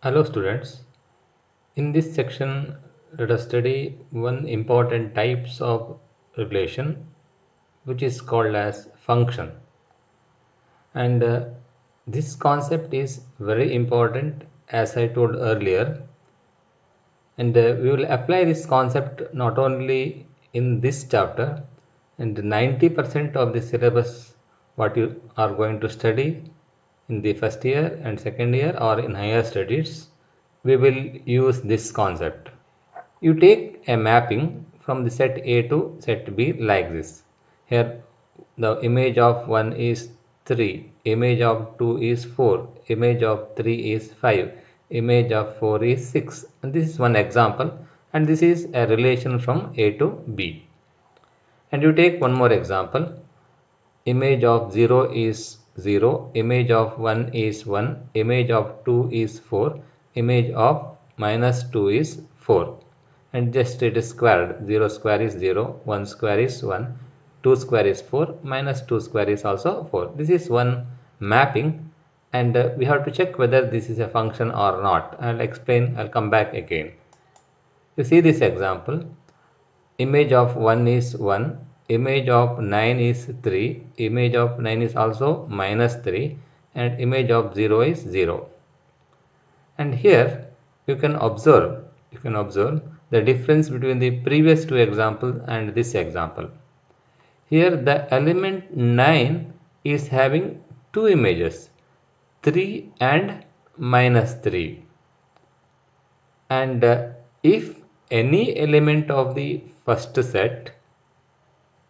Hello students. In this section, let us study one important types of relation which is called as function. And this concept is very important as I told earlier. And we will apply this concept not only in this chapter, and 90% of the syllabus what you are going to study in the first year and second year or in higher studies, we will use this concept. You take a mapping from the set A to set B like this. Here the image of 1 is 3, image of 2 is 4, image of 3 is 5, image of 4 is 6. And this is one example, and this is a relation from A to B. And you take one more example. Image of 0 is 0, image of 1 is 1, image of 2 is 4, image of minus 2 is 4. And just it is squared. 0 square is 0, 1 square is 1, 2 square is 4, minus 2 square is also 4. This is one mapping, and we have to check whether this is a function or not. I'll come back again. You see this example. Image of 1 is 1, image of 9 is 3, image of 9 is also minus 3, and image of 0 is 0. And here you can observe the difference between the previous two examples and this example. Here the element 9 is having two images, 3 and minus 3. And if any element of the first set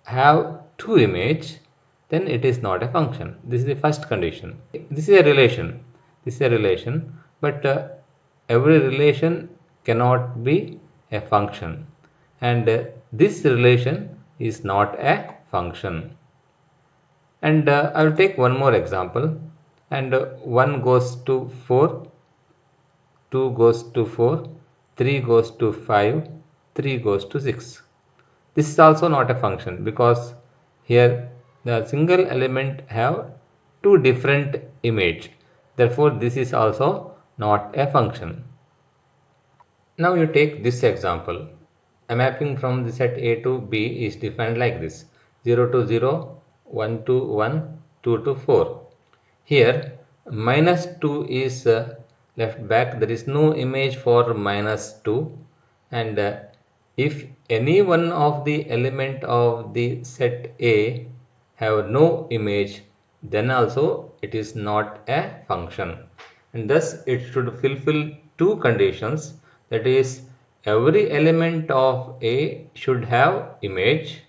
have two image, then it is not a function. This is the first condition. This is a relation, but every relation cannot be a function, and this relation is not a function. And I will take one more example. And 1 goes to 4, 2 goes to 4, 3 goes to 5, 3 goes to 6. This is also not a function because here the single element have two different image. Therefore, this is also not a function. Now you take this example. A mapping from the set A to B is defined like this: 0 to 0, 1 to 1, 2 to 4. Here minus 2 is left back. There is no image for minus 2, and if any one of the element of the set A have no image, then also it is not a function, and thus it should fulfill two conditions. That is, every element of A should have image,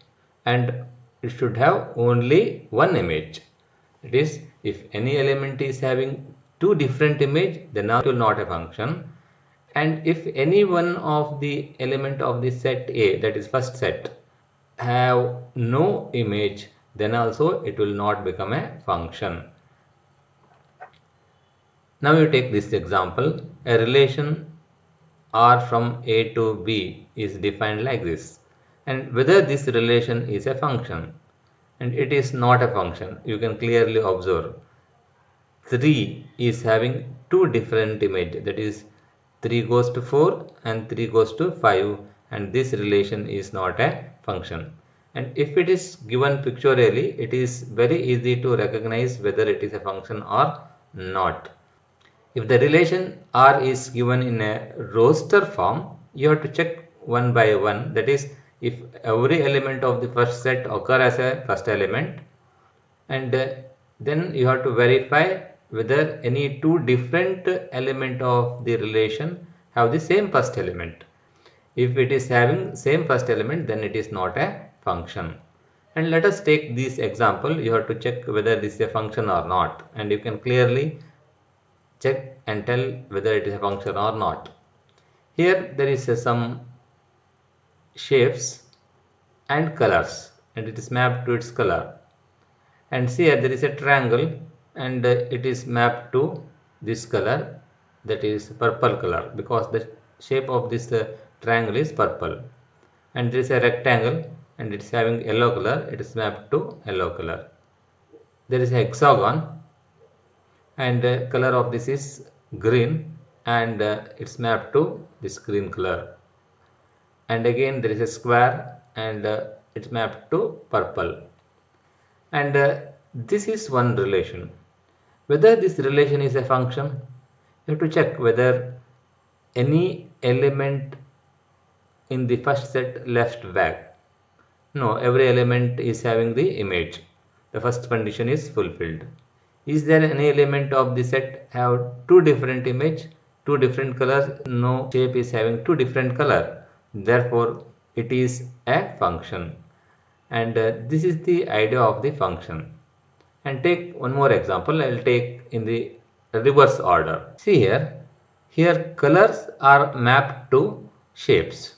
and it should have only one image. It is, if any element is having two different image, then it will not a function. And if any one of the element of the set A, that is first set, have no image, then also it will not become a function. Now you take this example. A relation R from A to B is defined like this, and whether this relation is a function, and it is not a function. You can clearly observe 3 is having two different image, that is 3 goes to 4 and 3 goes to 5, and this relation is not a function. And if it is given pictorially, it is very easy to recognize whether it is a function or not. If the relation R is given in a roster form, you have to check one by one. That is, if every element of the first set occur as a first element, and then you have to verify whether any two different element of the relation have the same first element. If it is having same first element, then it is not a function. And let us take this example. You have to check whether this is a function or not, and you can clearly check and tell whether it is a function or not. Here there is some shapes and colors, and it is mapped to its color. And see, here there is a triangle, and it is mapped to this color, that is purple color, because the shape of this triangle is purple. And there is a rectangle, and it is having yellow color, it is mapped to yellow color. There is a hexagon, and color of this is green, and it's mapped to this green color, and again there is a square and it's mapped to purple, and this is one relation. Whether this relation is a function, you have to check whether any element in the first set left back. No, every element is having the image. The first condition is fulfilled. Is there any element of the set have two different image, two different colors? No, shape is having two different color. Therefore, it is a function. And this is the idea of the function. And take one more example. I will take in the reverse order. See here colors are mapped to shapes.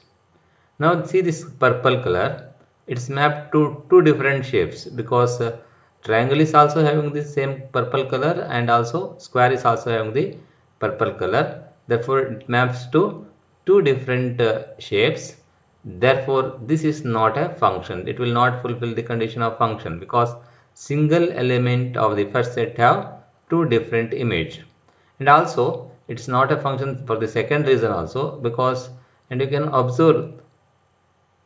Now see this purple color, it's mapped to two different shapes because triangle is also having the same purple color and also square is also having the purple color. Therefore it maps to two different shapes. Therefore this is not a function. It will not fulfill the condition of function because single element of the first set have two different image. And also it's not a function for the second reason also because, and you can observe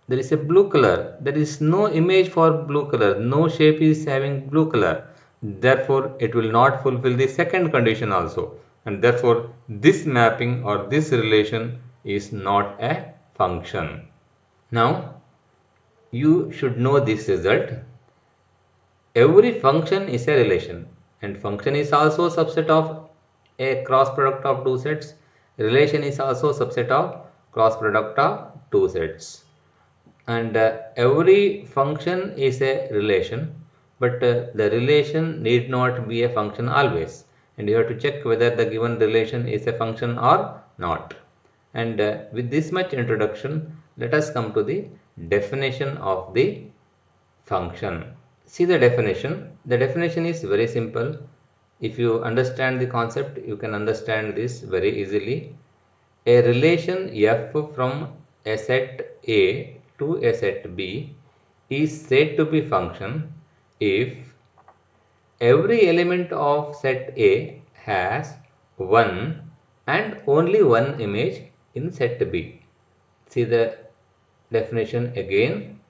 there is a blue color, there is no image for blue color, no shape is having blue color, therefore it will not fulfill the second condition also, and therefore this mapping or this relation is not a function. Now you should know this result. Every function is a relation and function is also a subset of a cross product of two sets. Relation is also a subset of cross product of two sets. And every function is a relation, but the relation need not be a function always, and you have to check whether the given relation is a function or not. And with this much introduction, let us come to the definition of the function. See the definition is very simple. If you understand the concept, you can understand this very easily. A relation f from a set A to a set B is said to be function if every element of set A has one and only one image in set B. See the definition again.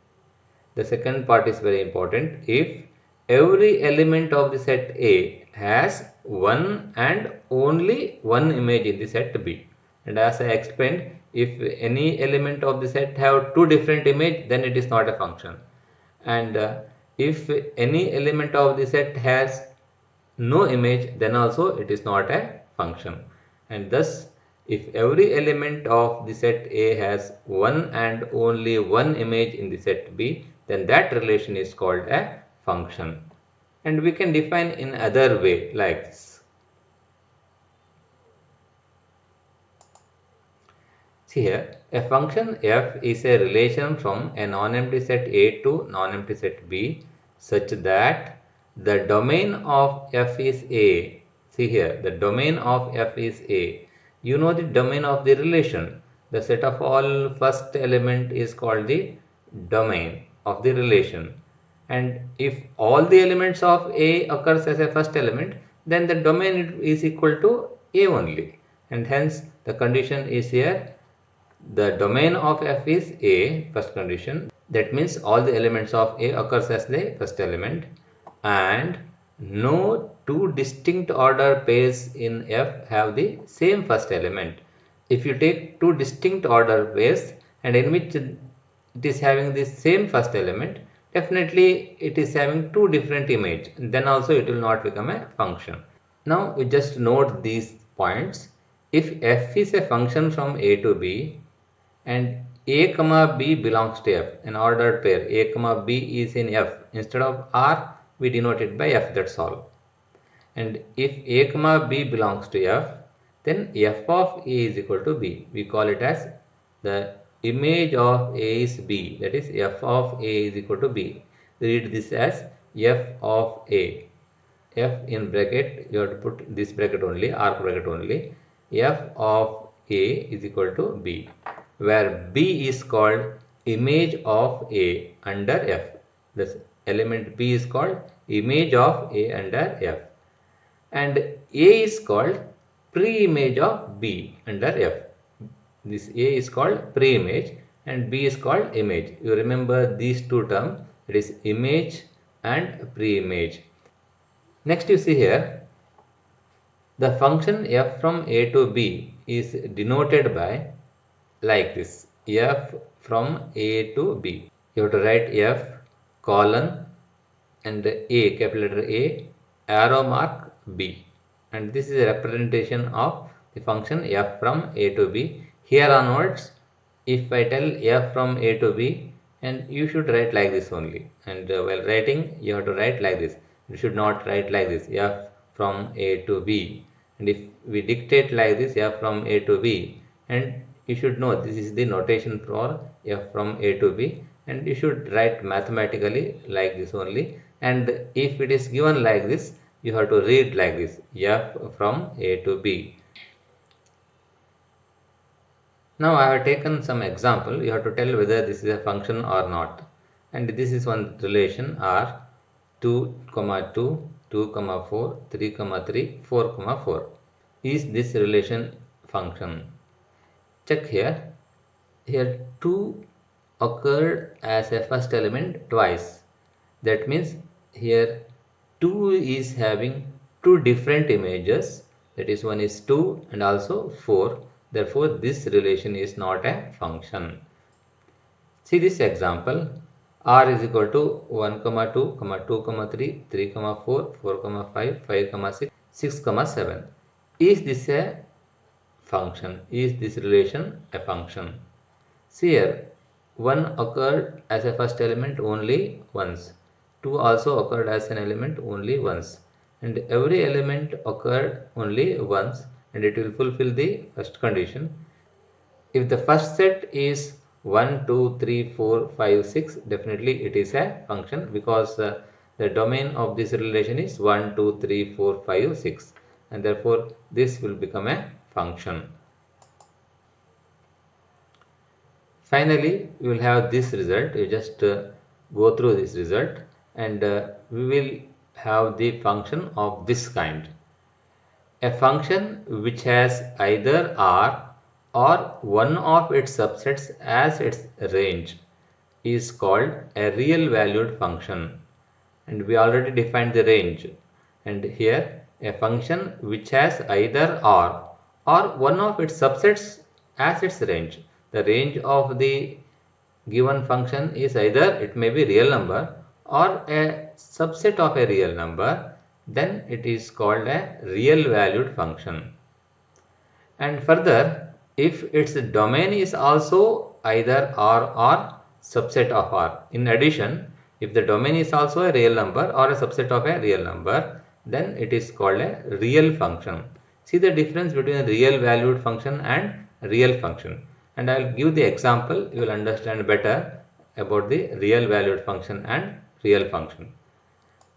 The second part is very important. If every element of the set A has one and only one image in the set B. And as I explained, if any element of the set have two different image, then it is not a function. And if any element of the set has no image, then also it is not a function. And thus, if every element of the set A has one and only one image in the set B, then that relation is called a function. And we can define in other way like this. See here, a function f is a relation from a non-empty set A to non-empty set B such that the domain of f is A. See here, the domain of f is A. You know the domain of the relation. The set of all first element is called the domain of the relation. And if all the elements of A occurs as a first element, then the domain is equal to A only. And hence the condition is here, the domain of f is A, first condition. That means all the elements of A occurs as the first element and no two distinct order pairs in F have the same first element. If you take two distinct order pairs and in which it is having the same first element, definitely it is having two different image, then also it will not become a function. Now we just note these points. If f is a function from A to B and A comma B belongs to F, an ordered pair A comma B is in F, instead of R we denote it by F, that's all. And if A comma B belongs to F, then f of A is equal to B. We call it as the image of A is B, that is f of A is equal to B. Read this as f of A. F in bracket, you have to put this bracket only, arc bracket only. F of A is equal to B, where B is called image of A under F. This element B is called image of A under F. And A is called pre-image of B under F. This A is called pre-image and B is called image. You remember these two terms, it is image and pre-image. Next you see here, the function f from A to B is denoted by like this, f from A to B. You have to write f colon and A, capital letter A, arrow mark B, and this is a representation of the function f from A to B. Here onwards, if I tell f from A to B, and you should write like this only, and while writing you have to write like this. You should not write like this, f from A to B, and if we dictate like this, f from A to B, and you should know this is the notation for f from A to B, and you should write mathematically like this only. And if it is given like this, you have to read like this, f from A to B. Now I have taken some example. You have to tell whether this is a function or not. And this is one relation R 2, 2, 2, 4, 3, 3, 4, 4. Is this relation function? Check here. Here 2 occurred as a first element twice. That means here 2 is having two different images, that is one is 2 and also 4. Therefore this relation is not a function. See this example, r is equal to 1, 2, 2, 3, 3, 4, 4, 5, 5, 6, 6, 7. Is this a function? Is this relation a function? See here, 1 occurred as a first element only once. 2 also occurred as an element only once. And every element occurred only once, and it will fulfill the first condition. If the first set is 1, 2, 3, 4, 5, 6, definitely it is a function, because the domain of this relation is 1, 2, 3, 4, 5, 6, and therefore this will become a function. Finally, we will have this result. You just go through this result, and we will have the function of this kind. A function which has either R or one of its subsets as its range is called a real valued function. And we already defined the range. And here, a function which has either R or one of its subsets as its range. The range of the given function is either it may be real number or a subset of a real number, then it is called a real valued function. And further, if its domain is also either R or subset of R. In addition, if the domain is also a real number or a subset of a real number, then it is called a real function. See the difference between a real valued function and real function. And I will give the example, you will understand better about the real valued function and real function.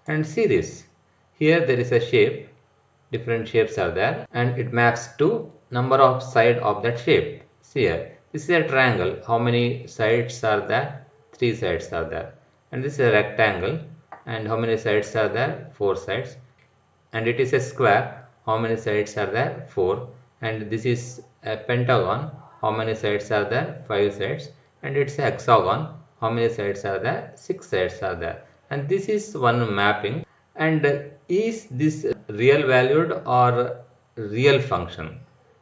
And see this, here there is a shape, different shapes are there, and it maps to number of side of that shape. See here, this is a triangle, how many sides are there? 3 sides are there. And this is a rectangle, and how many sides are there? 4 sides. And it is a square, how many sides are there? 4. And this is a pentagon, how many sides are there? 5 sides. And it's a hexagon, how many sides are there? 6 sides are there. And this is one mapping. And is this real valued or real function?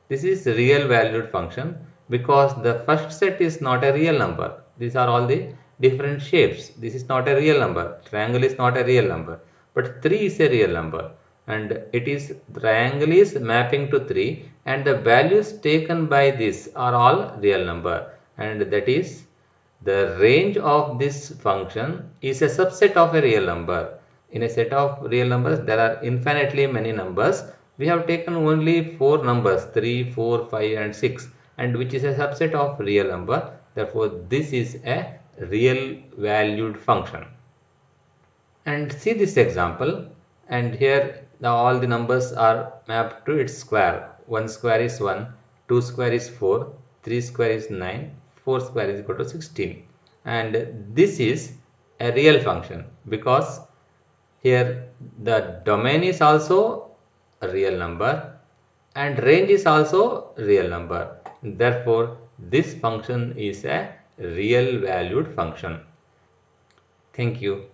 This is real valued function, because the first set is not a real number. These are all the different shapes. This is not a real number. Triangle is not a real number, but 3 is a real number, and it is triangle is mapping to 3, and the values taken by this are all real number, and that is the range of this function is a subset of a real number. In a set of real numbers, there are infinitely many numbers. We have taken only 4 numbers, 3, 4, 5 and 6, and which is a subset of real number. Therefore, this is a real valued function. And see this example, and here all the numbers are mapped to its square. 1 square is 1, 2 square is 4, 3 square is 9, 4 square is equal to 16. And this is a real function, because here the domain is also a real number, and range is also real number. Therefore, this function is a real valued function. Thank you.